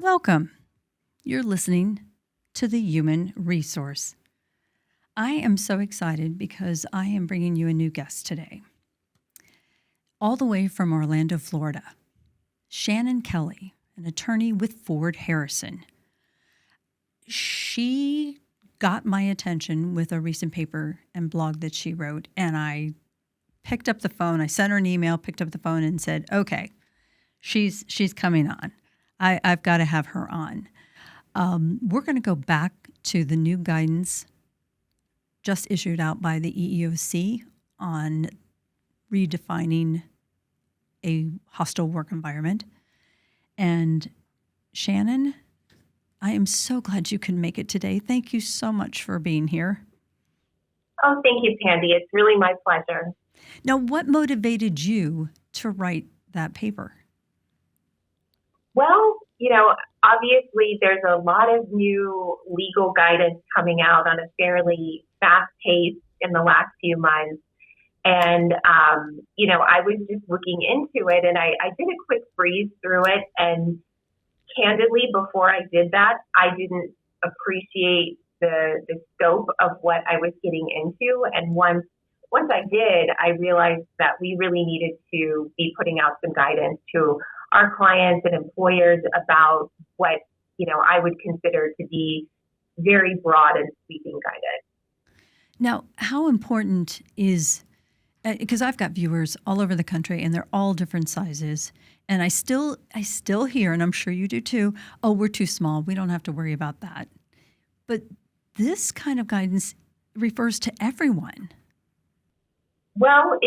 Welcome. You're listening to The Human Resource. I am so excited because I am bringing you a new guest today. All the way from Orlando, Florida, Shannon Kelly, an attorney with Ford Harrison. She got my attention with a recent paper and blog that she wrote, and I picked up the phone. I sent her an email, picked up the phone, and said, okay, she's coming on. I've got to have her on. We're going to go back to the new guidance just issued out by the EEOC on redefining a hostile work environment. And Shannon, I am so glad you can make it today. Thank you so much for being here. Oh, thank you, Pandy. It's really my pleasure. Now, what motivated you to write that paper? Well, obviously there's a lot of new legal guidance coming out on a fairly fast pace in the last few months. And, I was just looking into it and I did a quick breeze through it. And candidly, before I did that, I didn't appreciate the scope of what I was getting into. And once I did, I realized that we really needed to be putting out some guidance to our clients and employers about what, I would consider to be very broad and sweeping guidance. Now, how important is, because I've got viewers all over the country and they're all different sizes, and I still hear, and I'm sure you do too, oh, we're too small, we don't have to worry about that. But this kind of guidance refers to everyone. Well,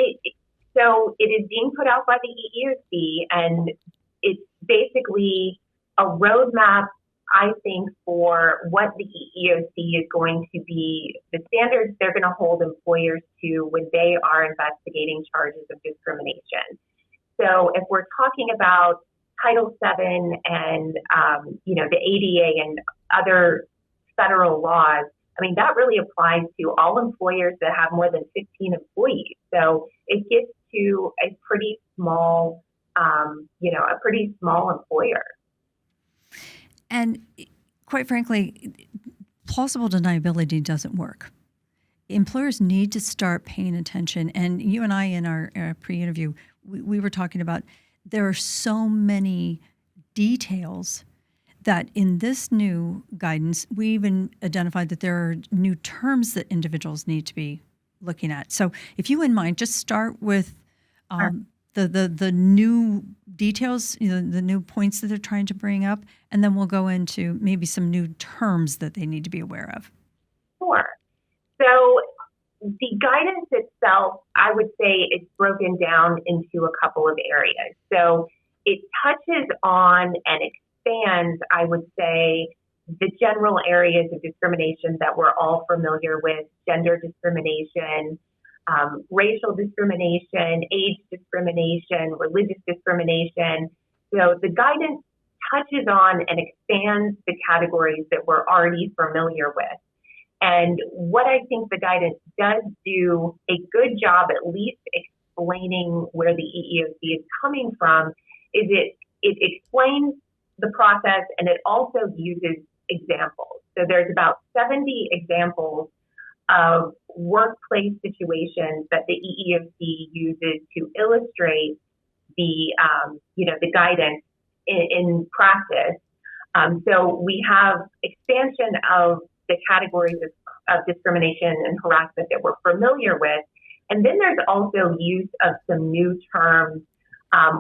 so it is being put out by the EEOC, and it's basically a roadmap, I think, for what the EEOC is going to be, the standards they're going to hold employers to when they are investigating charges of discrimination. So if we're talking about Title VII and, the ADA and other federal laws, that really applies to all employers that have more than 15 employees. So it gets to a pretty small, employer. And quite frankly, plausible deniability doesn't work. Employers need to start paying attention. And you and I, in our pre-interview, we were talking about there are so many details that in this new guidance, we even identified that there are new terms that individuals need to be looking at. So if you wouldn't mind, just start with the new details, the new points that they're trying to bring up, and then we'll go into maybe some new terms that they need to be aware of. Sure. So the guidance itself, I would say it's broken down into a couple of areas. So it touches on and expands, I would say, the general areas of discrimination that we're all familiar with: gender discrimination, racial discrimination, age discrimination, religious discrimination. So the guidance touches on and expands the categories that we're already familiar with. And what I think the guidance does do a good job, at least explaining where the EEOC is coming from, is it explains the process, and it also uses examples. So there's about 70 examples of workplace situations that the EEOC uses to illustrate the guidance in practice. So we have expansion of the categories of discrimination and harassment that we're familiar with. And then there's also use of some new terms,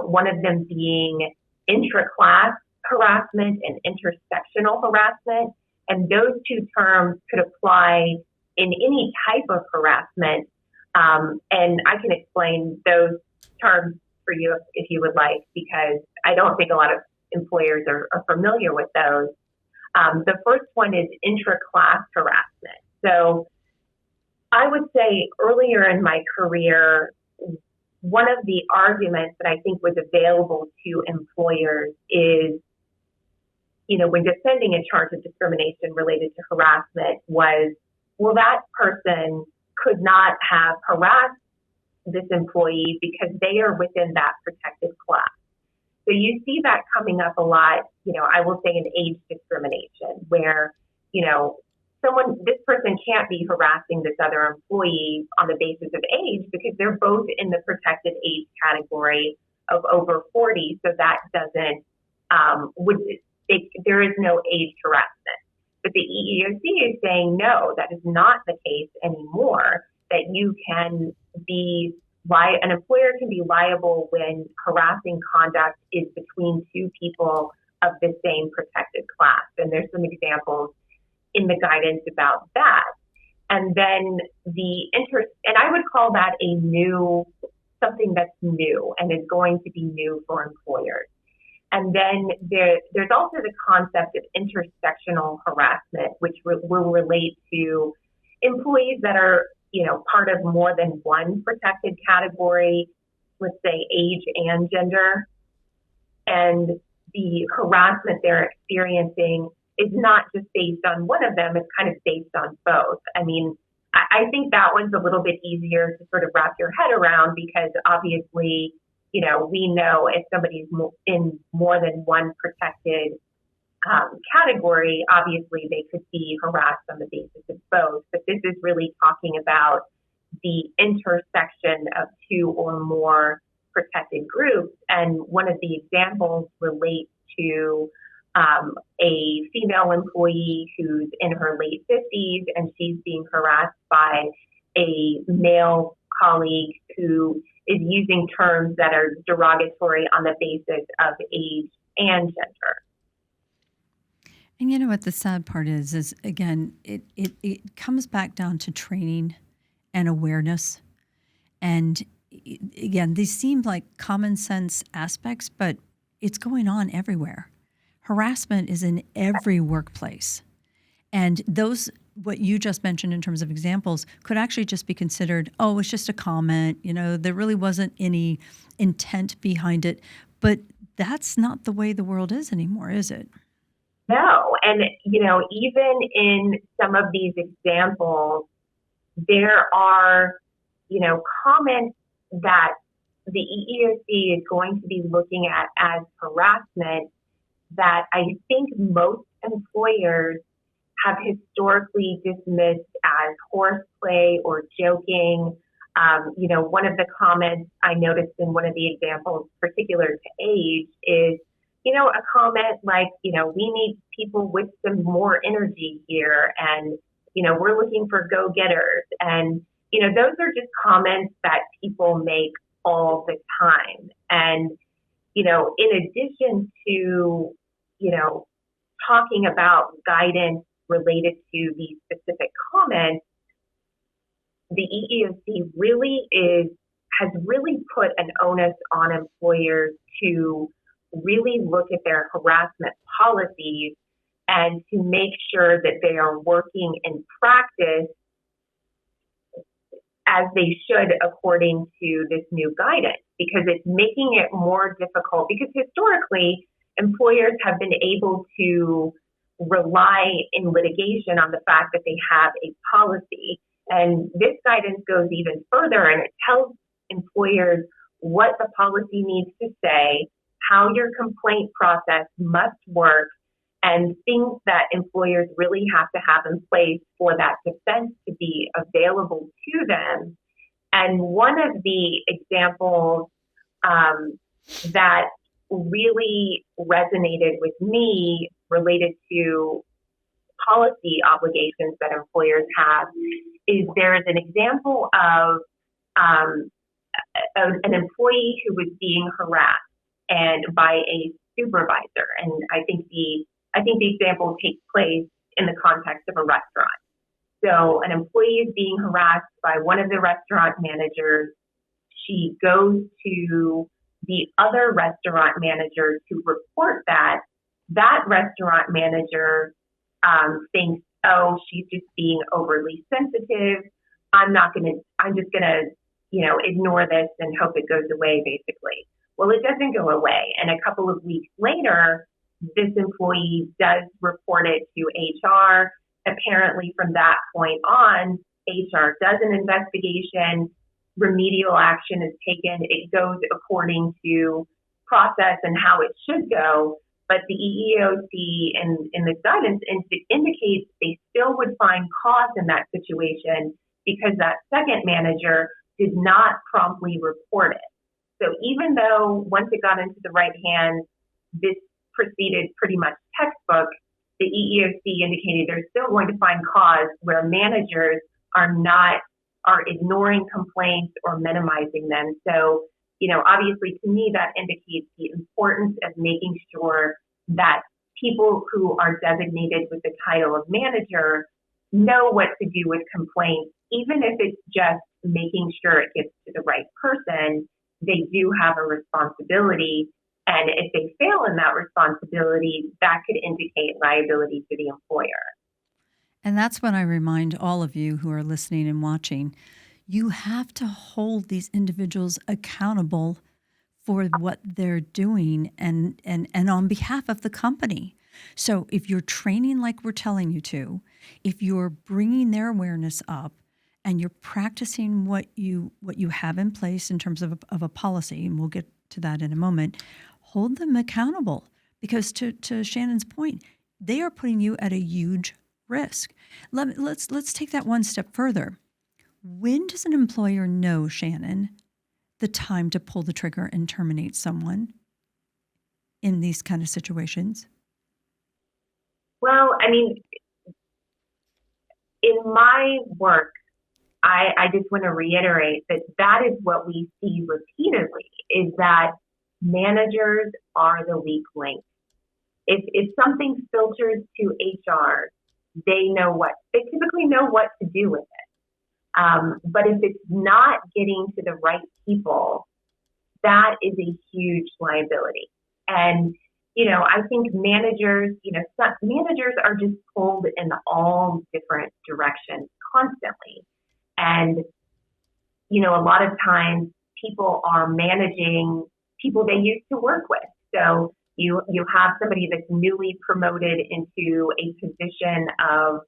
one of them being intra-class harassment and intersectional harassment. And those two terms could apply in any type of harassment. And I can explain those terms for you if you would like, because I don't think a lot of employers are familiar with those. The first one is intra-class harassment. So I would say earlier in my career, one of the arguments that I think was available to employers is, when defending a charge of discrimination related to harassment was, well, that person could not have harassed this employee because they are within that protected class. So you see that coming up a lot, I will say in age discrimination, where, this person can't be harassing this other employee on the basis of age because they're both in the protected age category of over 40. So that doesn't, there is no age harassment. But the EEOC is saying, no, that is not the case anymore, that you can be an employer can be liable when harassing conduct is between two people of the same protected class. And there's some examples in the guidance about that. And then and I would call that something that's new and is going to be new for employers. And then there's also the concept of intersectional harassment, which will relate to employees that are part of more than one protected category, let's say age and gender, and the harassment they're experiencing is not just based on one of them, it's kind of based on both. I mean, I think that one's a little bit easier to sort of wrap your head around because obviously, we know if somebody's in more than one protected category, obviously they could be harassed on the basis of both. But this is really talking about the intersection of two or more protected groups. And one of the examples relates to a female employee who's in her late 50s and she's being harassed by a male colleague who is using terms that are derogatory on the basis of age and gender. And you know what the sad part is again, it comes back down to training and awareness. And again, these seem like common sense aspects, but it's going on everywhere. Harassment is in every workplace. And what you just mentioned in terms of examples could actually just be considered, it's just a comment, there really wasn't any intent behind it. But that's not the way the world is anymore, is it? No. And, even in some of these examples, there are, comments that the EEOC is going to be looking at as harassment that I think most employers have historically dismissed as horseplay or joking. One of the comments I noticed in one of the examples particular to age is, a comment like, we need people with some more energy here and, we're looking for go-getters. And, those are just comments that people make all the time. And, in addition to, talking about guidance related to these specific comments, the EEOC has really put an onus on employers to really look at their harassment policies and to make sure that they are working in practice as they should according to this new guidance, because it's making it more difficult. Because historically, employers have been able to rely in litigation on the fact that they have a policy. And this guidance goes even further, and it tells employers what the policy needs to say, how your complaint process must work, and things that employers really have to have in place for that defense to be available to them. And one of the examples that really resonated with me related to policy obligations that employers have is there is an example of an employee who was being harassed and by a supervisor. And I think the example takes place in the context of a restaurant. So an employee is being harassed by one of the restaurant managers. She goes to the other restaurant manager to report that. That restaurant manager thinks, she's just being overly sensitive. I'm just gonna, ignore this and hope it goes away, basically. Well, it doesn't go away. And a couple of weeks later, this employee does report it to HR. Apparently, from that point on, HR does an investigation, remedial action is taken. It goes according to process and how it should go. But the EEOC in the guidance indicates they still would find cause in that situation because that second manager did not promptly report it. So even though once it got into the right hands, this proceeded pretty much textbook, the EEOC indicated they're still going to find cause where managers are ignoring complaints or minimizing them. So, obviously to me that indicates the importance of making sure that people who are designated with the title of manager know what to do with complaints, even if it's just making sure it gets to the right person. They do have a responsibility. And if they fail in that responsibility, that could indicate liability to the employer. And that's when I remind all of you who are listening and watching, you have to hold these individuals accountable for what they're doing and on behalf of the company. So if you're training like we're telling you to, if you're bringing their awareness up and you're practicing what you have in place in terms of a policy, and we'll get to that in a moment, hold them accountable because to Shannon's point, they are putting you at a huge risk. Let's take that one step further. When does an employer know, Shannon, the time to pull the trigger and terminate someone in these kind of situations? Well, in my work, I just want to reiterate that is what we see repeatedly, is that managers are the weak link. If something filters to HR, they typically know what to do with it. But if it's not getting to the right people, that is a huge liability. And, I think managers are just pulled in all different directions constantly. And, a lot of times people are managing people they used to work with. So you have somebody that's newly promoted into a position of,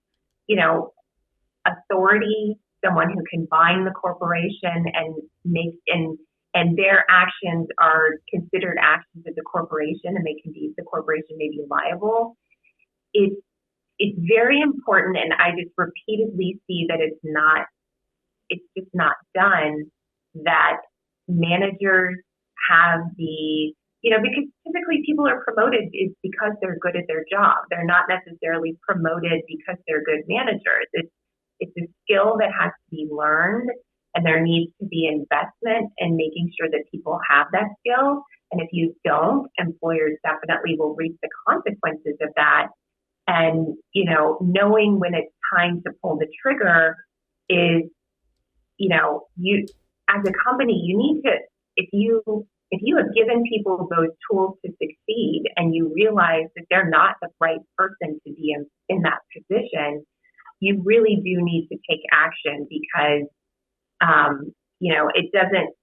authority, someone who can bind the corporation and their actions are considered actions of the corporation, and the corporation may be liable. It's very important, and I just repeatedly see that it's just not done, that managers have because typically people are promoted is because they're good at their job. They're not necessarily promoted because they're good managers. It's a skill that has to be learned, and there needs to be investment in making sure that people have that skill. And if you don't, employers definitely will reap the consequences of that. And, knowing when it's time to pull the trigger is, you as a company, you need to, if you have given people those tools to succeed and you realize that they're not the right person to be in that position, you really do need to take action because, it doesn't,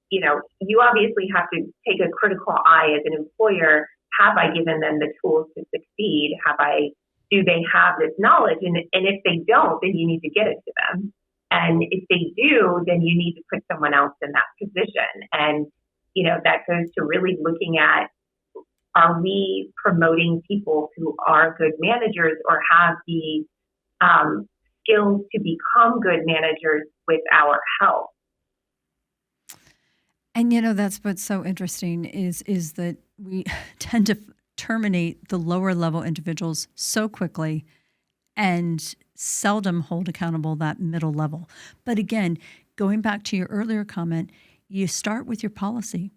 you obviously have to take a critical eye as an employer. Have I given them the tools to succeed? Do they have this knowledge? And if they don't, then you need to get it to them. And if they do, then you need to put someone else in that position. And, that goes to really looking at, are we promoting people who are good managers or have the skills to become good managers with our help? And, that's what's so interesting is that we tend to terminate the lower level individuals so quickly and seldom hold accountable that middle level. But again, going back to your earlier comment, you start with your policy,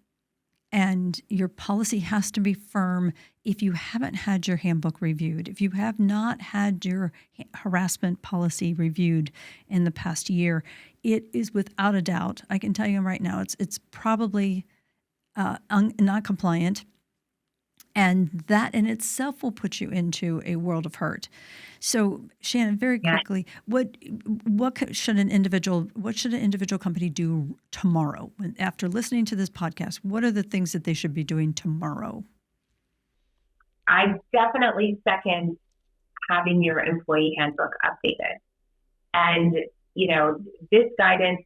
and your policy has to be firm. If you haven't had your handbook reviewed, if you have not had your harassment policy reviewed in the past year, it is without a doubt, I can tell you right now, it's probably not compliant. And that in itself will put you into a world of hurt. So, Shannon, very quickly, what should an individual company do tomorrow after listening to this podcast? What are the things that they should be doing tomorrow? I definitely second having your employee handbook updated. And, this guidance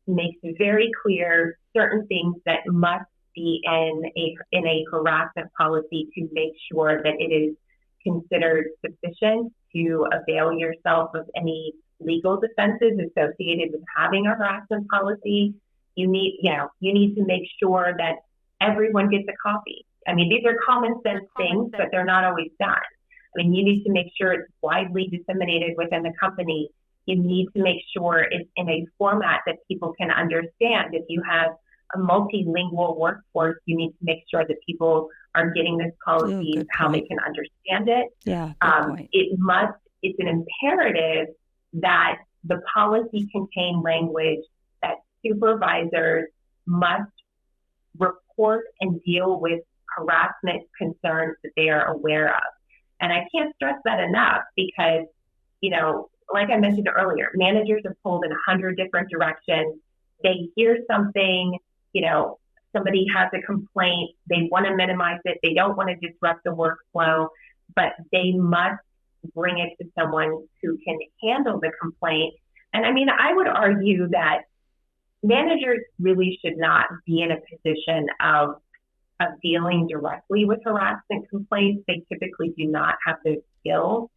makes very clear certain things that must be in a harassment policy to make sure that it is considered sufficient to avail yourself of any legal defenses associated with having a harassment policy. You need to make sure that everyone gets a copy. I mean, these are common sense things, but they're not always done. I mean, you need to make sure it's widely disseminated within the company. You need to make sure it's in a format that people can understand. If you have a multilingual workforce, you need to make sure that people are getting this policy how they can understand it. Yeah, good point. It's an imperative that the policy contain language that supervisors must report and deal with harassment concerns that they are aware of. And I can't stress that enough because, like I mentioned earlier, managers are pulled in 100 different directions. They hear something, somebody has a complaint, they want to minimize it, they don't want to disrupt the workflow, but they must bring it to someone who can handle the complaint. And I mean, I would argue that managers really should not be in a position of dealing directly with harassment complaints. They typically do not have those skills.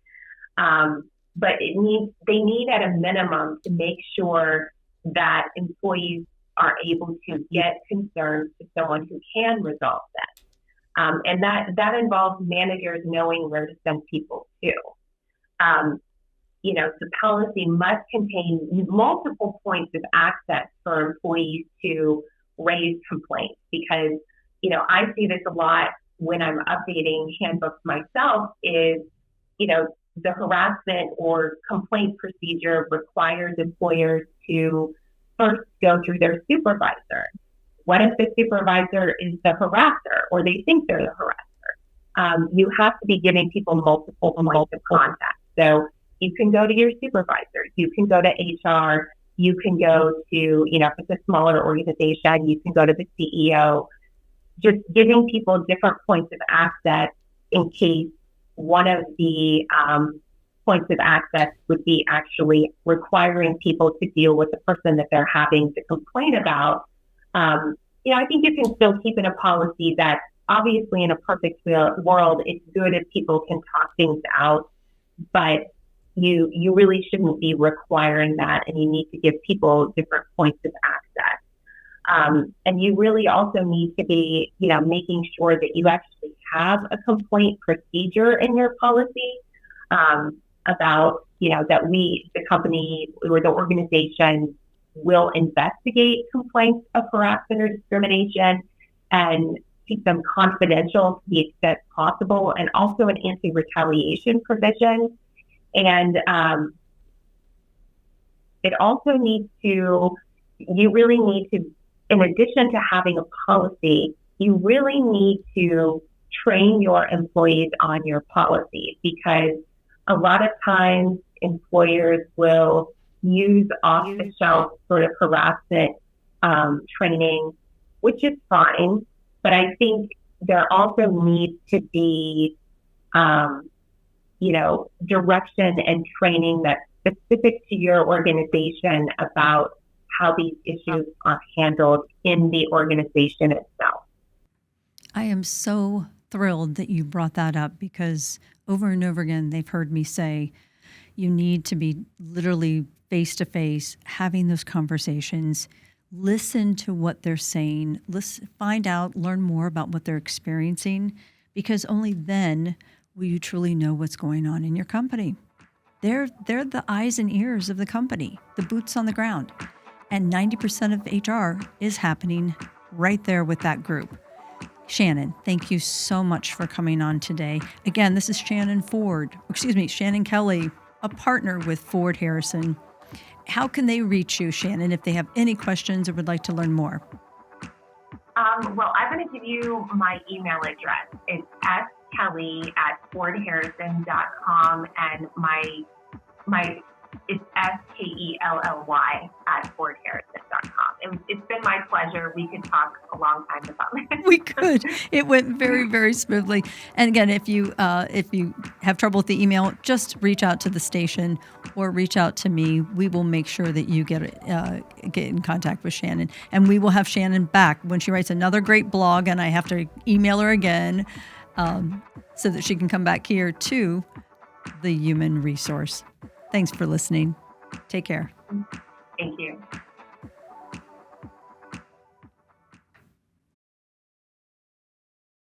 But they need at a minimum to make sure that employees are able to get concerns to someone who can resolve them. And that involves managers knowing where to send people to. The policy must contain multiple points of access for employees to raise complaints because, I see this a lot when I'm updating handbooks myself is, the harassment or complaint procedure requires employers to first go through their supervisor. What if the supervisor is the harasser or they think they're the harasser? You have to be giving people multiple points of contact. So you can go to your supervisor, you can go to HR, you can go to, if it's a smaller organization, you can go to the CEO. Just giving people different points of access in case one of the points of access would be actually requiring people to deal with the person that they're having to complain about. I think you can still keep in a policy that obviously in a perfect world, it's good if people can talk things out, but you really shouldn't be requiring that, and you need to give people different points of access. And you really also need to be, making sure that you actually have a complaint procedure in your policy about, that the company or the organization will investigate complaints of harassment or discrimination and keep them confidential to the extent possible, and also an anti-retaliation provision. And it also needs to, you really need to, in addition to having a policy, you really need to train your employees on your policy, because a lot of times employers will use off-the-shelf sort of harassment training, which is fine, but I think there also needs to be, direction and training that's specific to your organization about how these issues are handled in the organization itself. I am so thrilled that you brought that up, because over and over again, they've heard me say, you need to be literally face-to-face, having those conversations, listen to what they're saying, find out, learn more about what they're experiencing, because only then will you truly know what's going on in your company. They're the eyes and ears of the company, the boots on the ground. And 90% of HR is happening right there with that group. Shannon, thank you so much for coming on today. Again, this is Shannon Kelly, a partner with Ford Harrison. How can they reach you, Shannon, if they have any questions or would like to learn more? Well, I'm going to give you my email address. It's skelly@fordharrison.com, and my it's SKELLY@fordharrison.com. It's been my pleasure. We could talk a long time about this. We could. It went very, very smoothly. And again, if you have trouble with the email, just reach out to the station or reach out to me. We will make sure that you get in contact with Shannon, and we will have Shannon back when she writes another great blog. And I have to email her again so that she can come back here to the human resource. Thanks for listening. Take care.